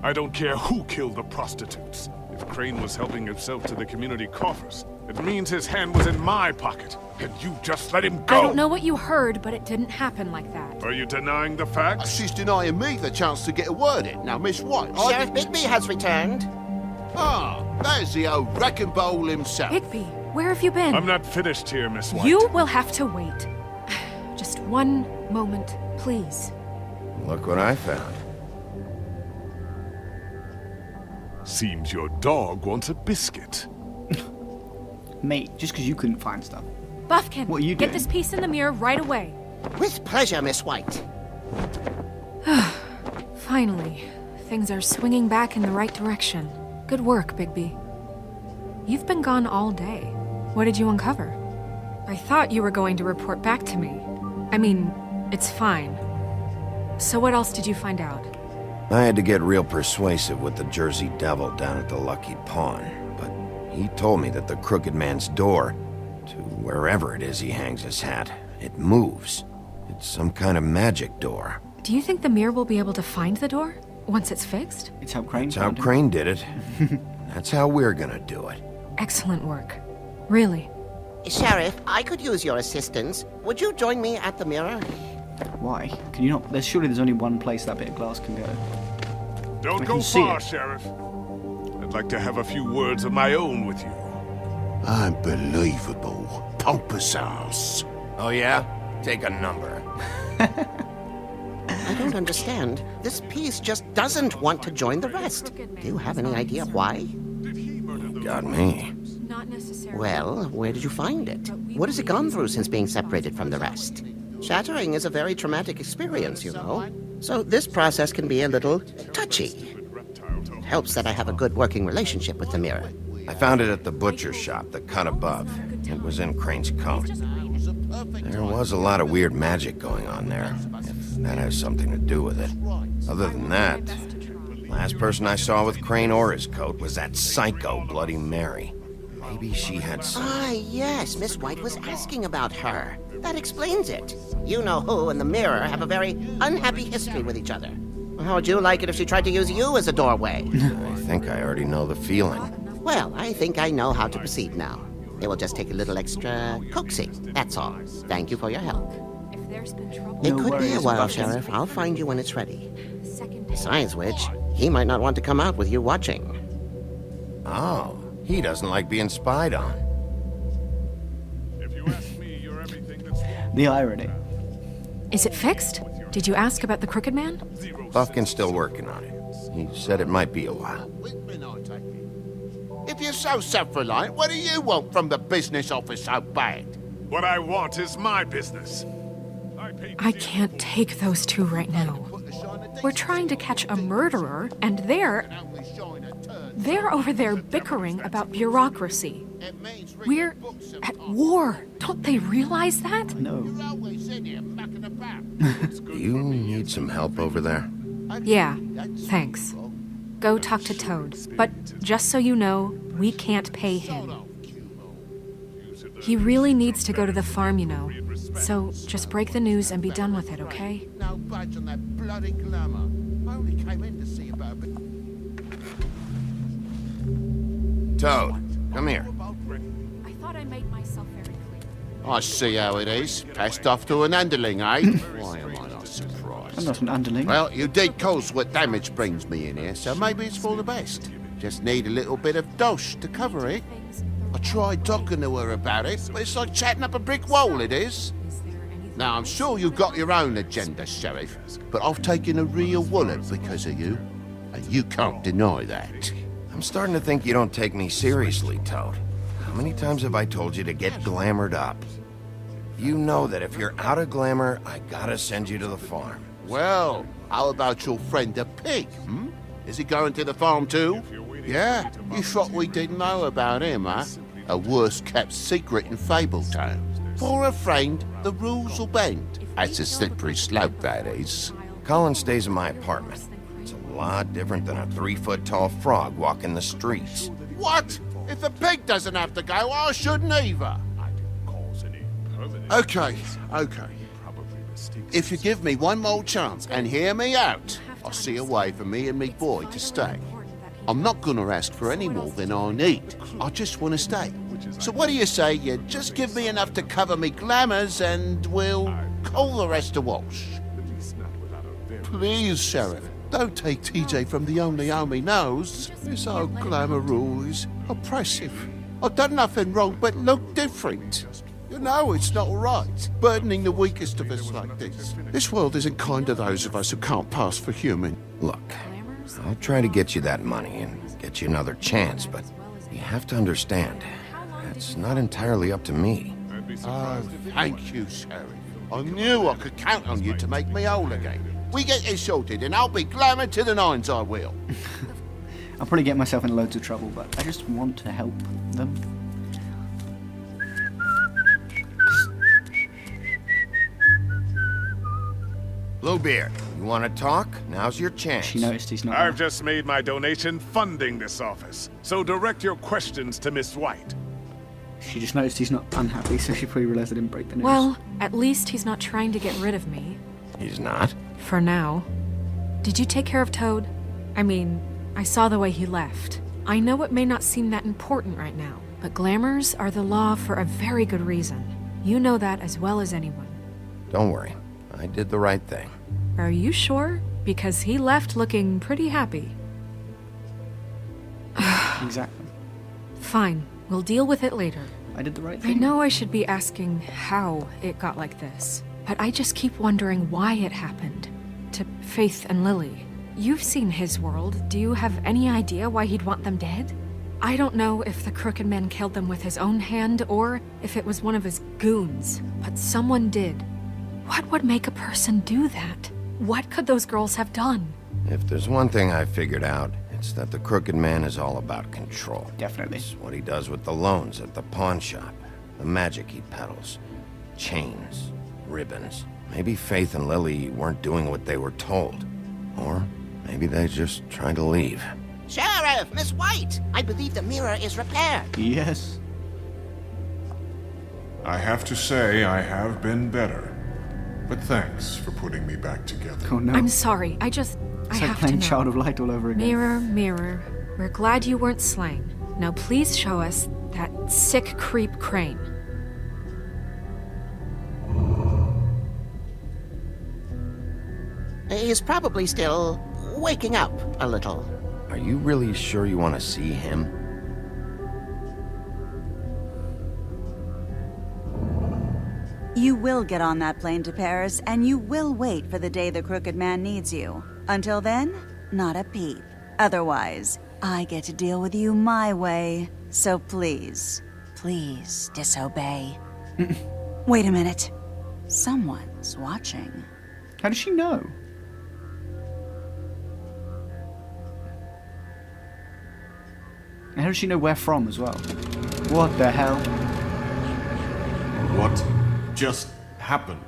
I don't care who killed the prostitutes. If Crane was helping himself to the community coffers, it means his hand was in my pocket, and you just let him go! I don't know what you heard, but it didn't happen like that. Are you denying the facts? She's denying me the chance to get a word in. Now, Miss White, Sheriff Bigby has returned. Ah, there's the old wrecking bowl himself. Bigby, where have you been? I'm not finished here, Miss White. You will have to wait. Just one moment, please. Look what I found. Seems your dog wants a biscuit. Mate, just because you couldn't find stuff. Bufkin, What are you get doing? this piece in the mirror right away. With pleasure, Miss White. Finally, things are swinging back in the right direction. Good work, Bigby. You've been gone all day. What did you uncover? I thought you were going to report back to me. I mean, it's fine. So what else did you find out? I had to get real persuasive with the Jersey Devil down at the Lucky Pawn, but he told me that the Crooked Man's door, to wherever it is he hangs his hat, it moves. It's some kind of magic door. Do you think the mirror will be able to find the door once it's fixed? It's how Crane That's how found him. Crane did it. That's how we're gonna do it. Excellent work. Really. Sheriff, I could use your assistance. Would you join me at the mirror? Why? Can you not? Surely there's only one place that bit of glass can go. Don't I go can see far, it. Sheriff. I'd like to have a few words of my own with you. Unbelievable. Pompous ass. Oh yeah? Take a number. I don't understand. This piece just doesn't want to join the rest. Do you have any idea why? Got me. Not necessarily. Well, where did you find it? What has it gone through since being separated from the rest? Shattering is a very traumatic experience, you know. So this process can be a little touchy. It helps that I have a good working relationship with the mirror. I found it at the butcher shop, the cut above. It was in Crane's coat. There was a lot of weird magic going on there, if that has something to do with it. Other than that, last person I saw with Crane or his coat was that psycho Bloody Mary. Maybe she had some... Ah, yes, Miss White was asking about her. That explains it. You know who and the mirror have a very unhappy history with each other. How would you like it if she tried to use you as a doorway? I think I already know the feeling. Well, I think I know how to proceed now. It will just take a little extra coaxing, that's all. Thank you for your help. If there's been trouble, It No could be a worries, while, Bufkin. Sheriff. I'll find you when it's ready. the second Besides which, he might not want to come out with you watching. Oh, he doesn't like being spied on. If you ask me, you're everything that's wrong. The irony. Is it fixed? Did you ask about the Crooked Man? Bufkin's still working on it. He said it might be a while. If you're so self-reliant, what do you want from the business office so bad? What I want is my business. I can't take those two right now. We're trying to catch a murderer, and they're over there bickering about bureaucracy. We're at war. Don't they realize that? No. You need some help over there? Yeah, thanks. Go talk to Toad. But just so you know, we can't pay him. He really needs to go to the farm, you know. So just break the news and be done with it, okay? No budge on that bloody glamour. I only came in to see about it. Toad, come here. I thought I made myself very clear. I see how it is. Passed off to an underling, eh? Why am I not surprised? I'm not an underling. Well, you did cause what damage brings me in here, so maybe it's for the best. Just need a little bit of dosh to cover it. I tried talking to her about it, but it's like chatting up a brick wall, it is. Now, I'm sure you've got your own agenda, Sheriff, but I've taken a real wallet because of you, and you can't deny that. I'm starting to think you don't take me seriously, Toad. How many times have I told you to get glamored up? You know that if you're out of glamour, I gotta send you to the farm. Well, how about your friend the pig, hmm? Is he going to the farm too? Yeah, you thought we didn't know about him, huh? A worst-kept secret in Fabletown. For a friend, the rules will bend. That's a slippery slope, that is. Colin stays in my apartment. It's a lot different than a 3-foot-tall frog walking the streets. What? If the pig doesn't have to go, I shouldn't either. Okay. If you give me one more chance and hear me out, I see a way for me and me boy to stay. I'm not gonna ask for any more than I need. I just want to stay. So what do you say you just give me enough to cover me glamours and we'll call the rest a wash? Please, Sheriff, don't take TJ from the only home he knows. This old glamour rule is oppressive. I've done nothing wrong but look different. You know it's not right, burdening the weakest of us like this. This world isn't kind to those of us who can't pass for human. Look, I'll try to get you that money and get you another chance, but you have to understand, that's not entirely up to me. Oh, thank you, Sheriff. I knew I could count on you to make me whole again. We get this sorted and I'll be glamour to the nines, I will. I'll probably get myself in loads of trouble, but I just want to help them. Bluebeard, you want to talk? Now's your chance. She noticed he's not. I've just made my donation funding this office, so direct your questions to Miss White. She just noticed he's not unhappy, so she probably realized I didn't break the news. Well, at least he's not trying to get rid of me. He's not? For now. Did you take care of Toad? I mean, I saw the way he left. I know it may not seem that important right now, but glamours are the law for a very good reason. You know that as well as anyone. Don't worry. I did the right thing. Are you sure? Because he left looking pretty happy. Exactly. Fine. We'll deal with it later. I did the right thing. I know I should be asking how it got like this, but I just keep wondering why it happened. To Faith and Lily. You've seen his world. Do you have any idea why he'd want them dead? I don't know if the Crooked Man killed them with his own hand or if it was one of his goons, but someone did. What would make a person do that? What could those girls have done? If there's one thing I figured out, it's that the Crooked Man is all about control. Definitely. It's what he does with the loans at the pawn shop, the magic he peddles, chains, ribbons. Maybe Faith and Lily weren't doing what they were told. Or maybe they're just trying to leave. Sheriff, Miss White, I believe the mirror is repaired. Yes. I have to say I have been better. But thanks for putting me back together. Oh no. I'm sorry. I it's like have to playing know. Child of Light all over again. Mirror, mirror, we're glad you weren't slain. Now please show us that sick creep Crane. He's probably still waking up a little. Are you really sure you want to see him? You will get on that plane to Paris, and you will wait for the day the Crooked Man needs you. Until then, not a peep. Otherwise, I get to deal with you my way. So please, please disobey. Wait a minute. Someone's watching. How does she know? And how does she know where from as well? What the hell? What just happened?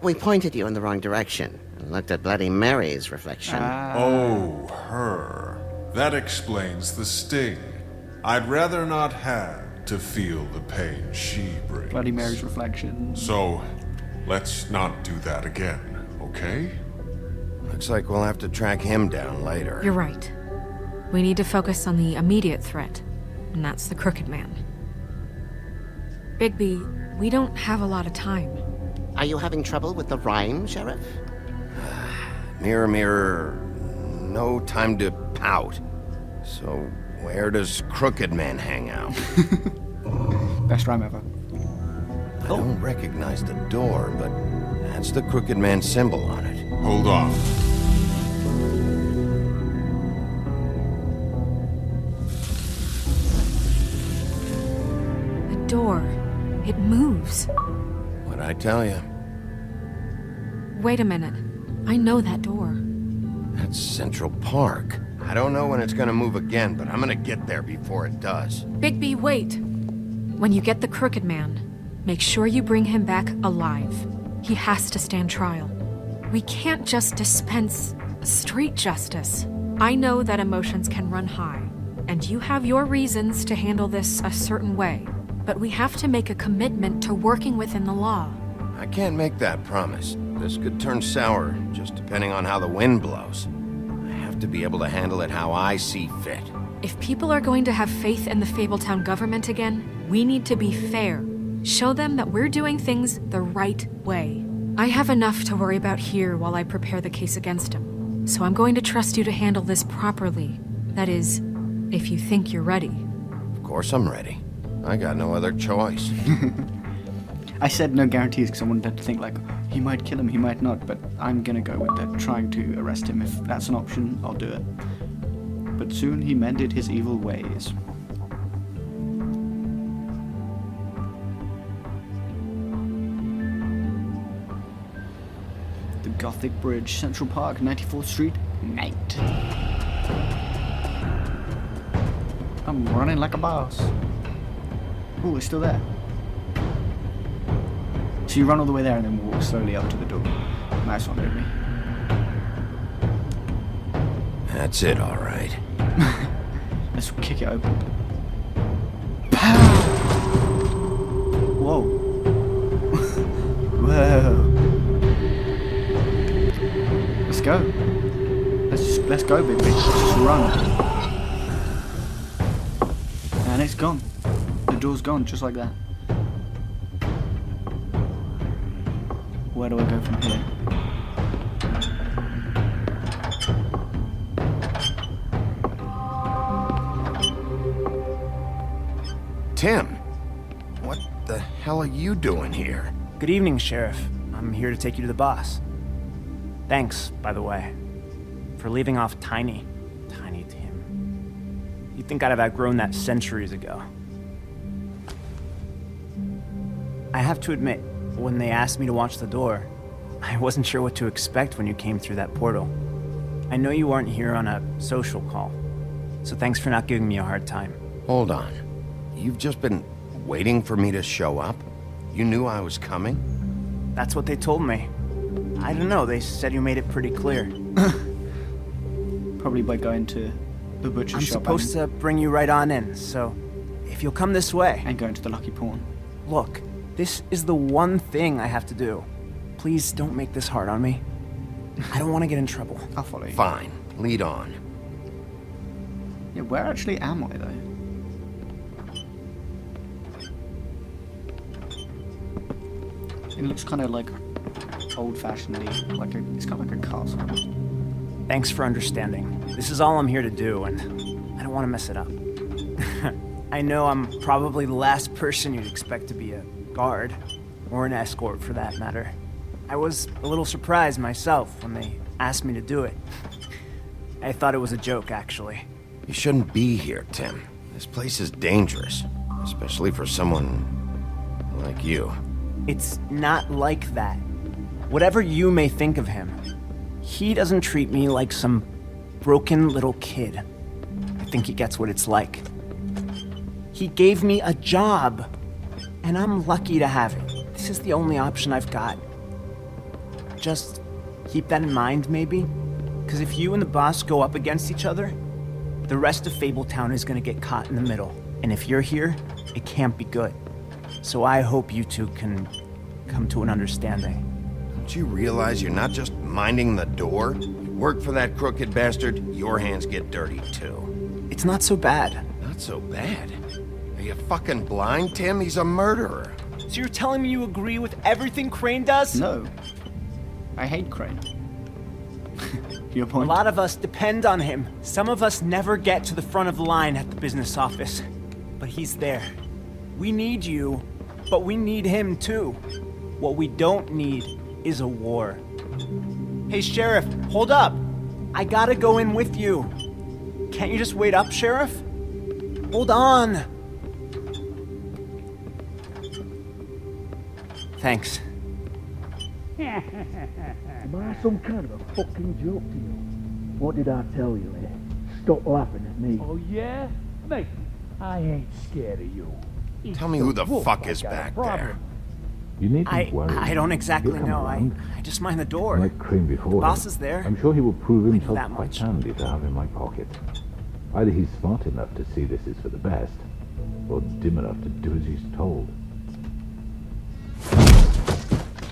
We pointed you in the wrong direction and looked at Bloody Mary's reflection. Oh, her. That explains the sting. I'd rather not have to feel the pain she brings. Bloody Mary's reflection. So, let's not do that again, okay? Looks like we'll have to track him down later. You're right. We need to focus on the immediate threat, and that's the Crooked Man. Bigby, we don't have a lot of time. Are you having trouble with the rhyme, Sheriff? Mirror, mirror, no time to pout. So, where does Crooked Man hang out? Best rhyme ever. I don't recognize the door, but that's the Crooked Man symbol on it. Hold on. The door. It moves. What'd I tell you? Wait a minute. I know that door. That's Central Park. I don't know when it's gonna move again, but I'm gonna get there before it does. Bigby, wait! When you get the Crooked Man, make sure you bring him back alive. He has to stand trial. We can't just dispense street justice. I know that emotions can run high, and you have your reasons to handle this a certain way, but we have to make a commitment to working within the law. I can't make that promise. this could turn sour, just depending on how the wind blows. I have to be able to handle it how I see fit. If people are going to have faith in the Fabletown government again, we need to be fair. Show them that we're doing things the right way. I have enough to worry about here while I prepare the case against him. So I'm going to trust you to handle this properly. That is, if you think you're ready. Of course I'm ready. I got no other choice. I said no guarantees because I wanted to think like, he might kill him, he might not, but I'm gonna go with that, trying to arrest him. If that's an option, I'll do it. But soon he mended his evil ways. The Gothic Bridge, Central Park, 94th Street, night. I'm running like a boss. Oh, it's still there. So you run all the way there and then walk slowly up to the door. Nice one, Bigby. That's it, all right. Let's kick it open. Pow! Whoa. Whoa. Let's go. Let's go, Bigby. Let's just run. And it's gone. The door's gone, just like that. Where do I go from here? Tim, what the hell are you doing here? Good evening, Sheriff. I'm here to take you to the boss. Thanks, by the way, for leaving off Tiny Tim. You'd think I'd have outgrown that centuries ago. I have to admit, when they asked me to watch the door, I wasn't sure what to expect when you came through that portal. I know you aren't here on a social call, so thanks for not giving me a hard time. Hold on. You've just been waiting for me to show up? You knew I was coming? That's what they told me. I don't know, they said you made it pretty clear. Probably by going to the butcher I'm shop. supposed to bring you right on in, so if you'll come this way. And going to the Lucky Pawn. Look, this is the one thing I have to do. Please don't make this hard on me. I don't want to get in trouble. I'll follow you. Fine. Lead on. Yeah, where actually am I, though? It looks kind of like old-fashionedly, like it's kind of like a castle. Thanks for understanding. This is all I'm here to do, and I don't want to mess it up. I know I'm probably the last person you'd expect to be a guard, or an escort for that matter. I was a little surprised myself when they asked me to do it. I thought it was a joke, actually. You shouldn't be here, Tim. This place is dangerous, especially for someone like you. It's not like that. Whatever you may think of him, he doesn't treat me like some broken little kid. I think he gets what it's like. He gave me a job, and I'm lucky to have it. This is the only option I've got. Just keep that in mind, maybe? Because if you and the boss go up against each other, the rest of Fabletown is going to get caught in the middle. And if you're here, it can't be good. So I hope you two can come to an understanding. Don't you realize you're not just minding the door? You work for that crooked bastard, your hands get dirty too. It's not so bad. Not so bad? Are you fucking blind, Tim? He's a murderer. So you're telling me you agree with everything Crane does? No. I hate Crane. Your point? A lot of us depend on him. Some of us never get to the front of the line at the business office. But he's there. We need you, but we need him too. What we don't need is a war. Hey, Sheriff, hold up. I gotta go in with you. Can't you just wait up, Sheriff? Hold on. Thanks. Am I some kind of a fucking joke to you? What did I tell you, eh? Stop laughing at me. Oh, yeah? Mate, I ain't scared of you. Tell me who the fuck is back there. You needn't worry. I don't exactly He'll come know. around. I just mind the door. Like Crane before. Boss is there. I'm sure he will prove I know himself that quite much. handy to have in my pocket. Either he's smart enough to see this is for the best, or dim enough to do as he's told.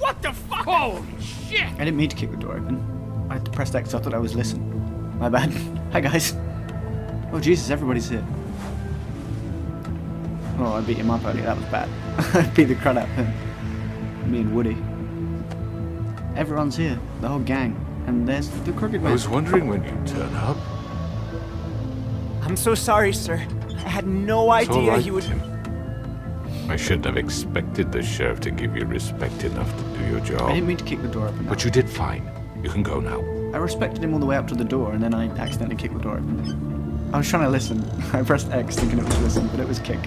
What the fuck? Holy shit! I didn't mean to kick the door open. I had to press X, I thought I was listening. My bad. Hi guys. Oh Jesus, everybody's here. Oh, I beat him up earlier, that was bad. I beat the crud out of him. Me and Woody. Everyone's here, the whole gang. And there's the Crooked Man. I was wondering when you'd turn up. I'm so sorry, sir. I had no It's all idea right, he would... Tim. I shouldn't have expected the sheriff to give you respect enough to do your job. I didn't mean to kick the door open. But you did fine. You can go now. I respected him all the way up to the door, and then I accidentally kicked the door open. I was trying to listen. I pressed X thinking it was listen, but it was kick.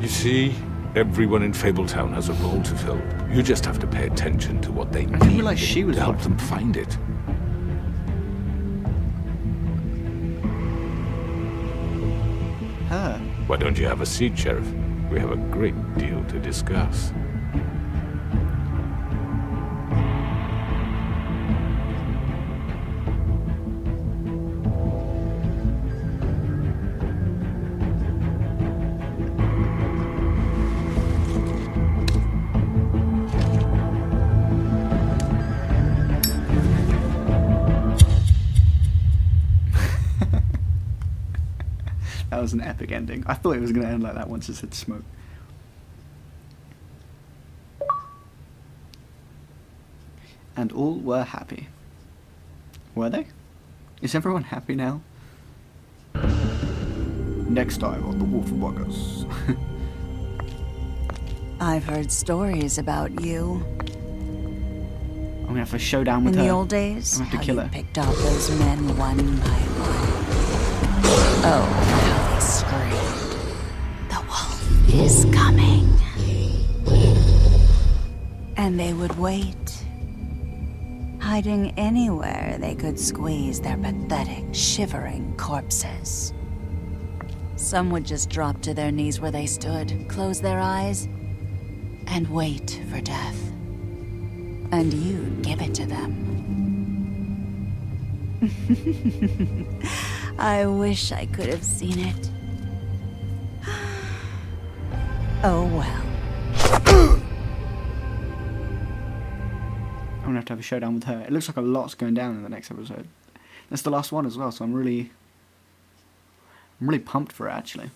You see, everyone in Fabletown has a role to fill. You just have to pay attention to what they need. I didn't realize she was to help helping. them find it. Her. Why don't you have a seat, Sheriff? We have a great deal to discuss. That was an epic ending. I thought it was going to end like that once it said smoke. And all were happy. Were they? Is everyone happy now? Next time on The Wolfwalkers. I've heard stories about you. I'm gonna have a showdown with In her. the old days, I'm gonna have to how kill you her. picked off those men one by one. Oh, how they screamed. The wolf is coming. And they would wait, hiding anywhere they could squeeze their pathetic, shivering corpses. Some would just drop to their knees where they stood, close their eyes, and wait for death. And you'd give it to them. I wish I could have seen it. Oh well. I'm gonna have a showdown with her. It looks like a lot's going down in the next episode. That's the last one as well, so I'm really pumped for it actually.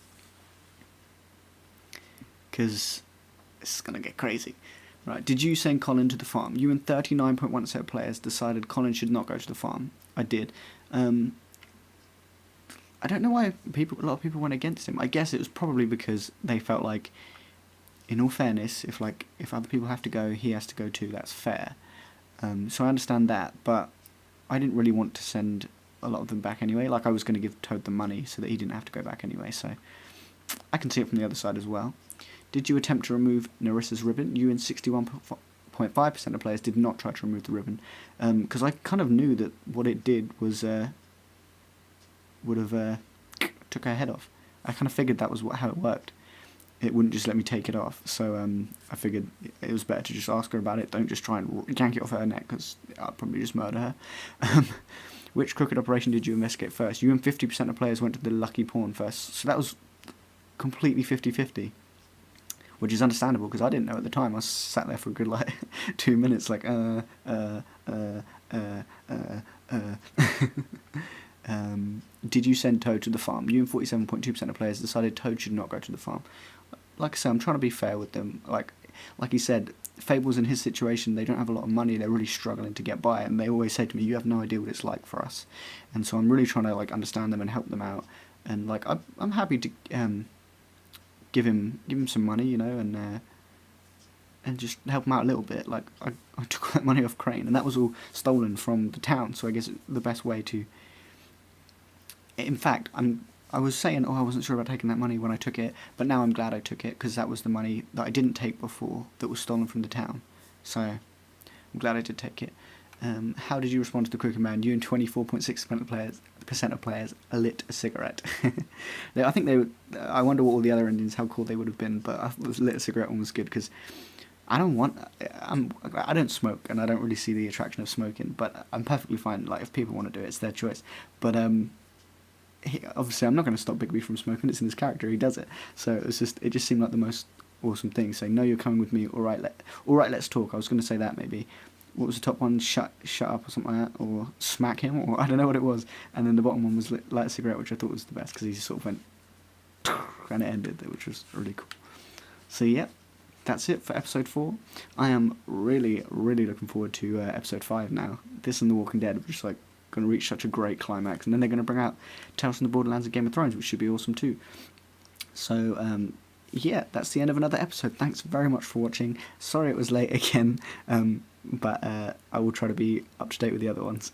Because it's gonna get crazy. Right, did you send Colin to the farm? You and 39.1% of players decided Colin should not go to the farm. I did. I don't know why a lot of people went against him. I guess it was probably because they felt like, in all fairness, if other people have to go, he has to go too. That's fair. So I understand that, but I didn't really want to send a lot of them back anyway. Like, I was going to give Toad the money so that he didn't have to go back anyway, so I can see it from the other side as well. Did you attempt to remove Narissa's ribbon? You and 61.5% of players did not try to remove the ribbon, because I kind of knew that what it did was would have took her head off. I kind of figured that was how it worked. It wouldn't just let me take it off, so I figured it was better to just ask her about it. Don't just try and yank it off her neck, because I'd probably just murder her. Which crooked operation did you investigate first? You and 50% of players went to the Lucky Pawn first, so that was completely 50-50. Which is understandable, because I didn't know at the time. I sat there for a good, 2 minutes, Did you send Toad to the farm? You and 47.2% of players decided Toad should not go to the farm. Like I said, I'm trying to be fair with them. Like he said, Fable's in his situation, they don't have a lot of money, they're really struggling to get by, and they always say to me, you have no idea what it's like for us. And so I'm really trying to, understand them and help them out. And, I'm happy to, give him some money, and just help him out a little bit. I took that money off Crane, and that was all stolen from the town. So I guess the best way to. In fact, I was saying, I wasn't sure about taking that money when I took it, but now I'm glad I took it, because that was the money that I didn't take before that was stolen from the town. So I'm glad I did take it. How did you respond to the Crooked Man? You and 24.6% of players lit a cigarette. I think they would. I wonder what all the other endings, how cool they would have been. But I thought the lit a cigarette one was good, because I don't smoke, and I don't really see the attraction of smoking. But I'm perfectly fine. If people want to do it, it's their choice. But obviously, I'm not going to stop Bigby from smoking. It's in his character. He does it. So it just seemed like the most awesome things. Say, no, you're coming with me. All right, let's talk. I was going to say that maybe. What was the top one? Shut up or something like that, or smack him, or I don't know what it was. And then the bottom one was light a cigarette, which I thought was the best because he just sort of went and it ended, which was really cool. So yeah, that's it for episode 4. I am really, really looking forward to episode 5 now. This and The Walking Dead are just like going to reach such a great climax, and then they're going to bring out Tales from the Borderlands and Game of Thrones, which should be awesome too. So yeah, that's the end of another episode. Thanks very much for watching. Sorry it was late again, but I will try to be up to date with the other ones.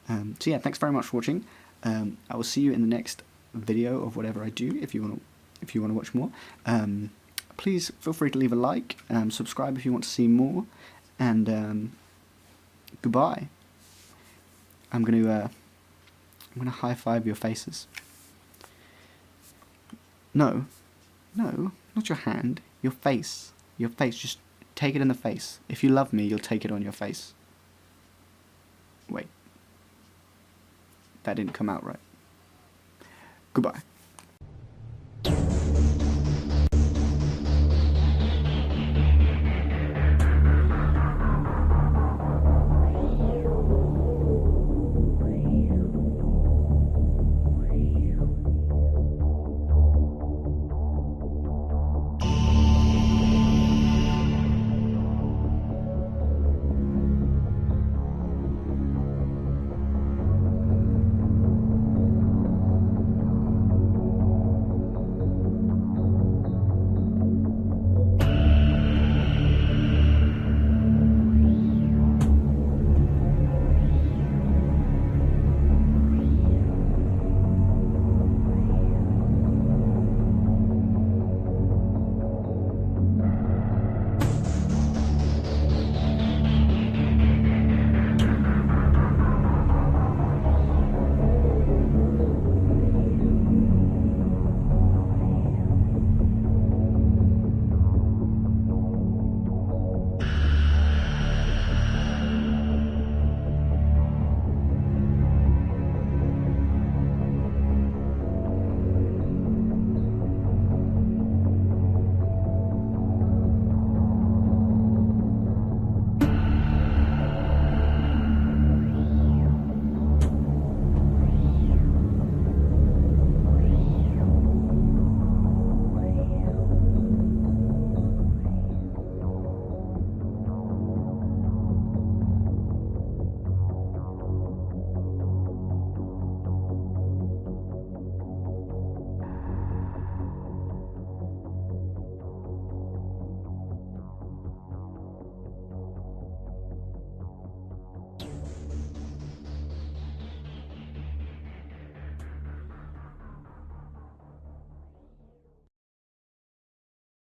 So yeah, thanks very much for watching. I will see you in the next video of whatever I do. If you want to watch more, please feel free to leave a like, subscribe if you want to see more, and goodbye. I'm gonna high five your faces. No, not your hand. Your face. Your face. Just take it in the face. If you love me, you'll take it on your face. Wait. That didn't come out right. Goodbye.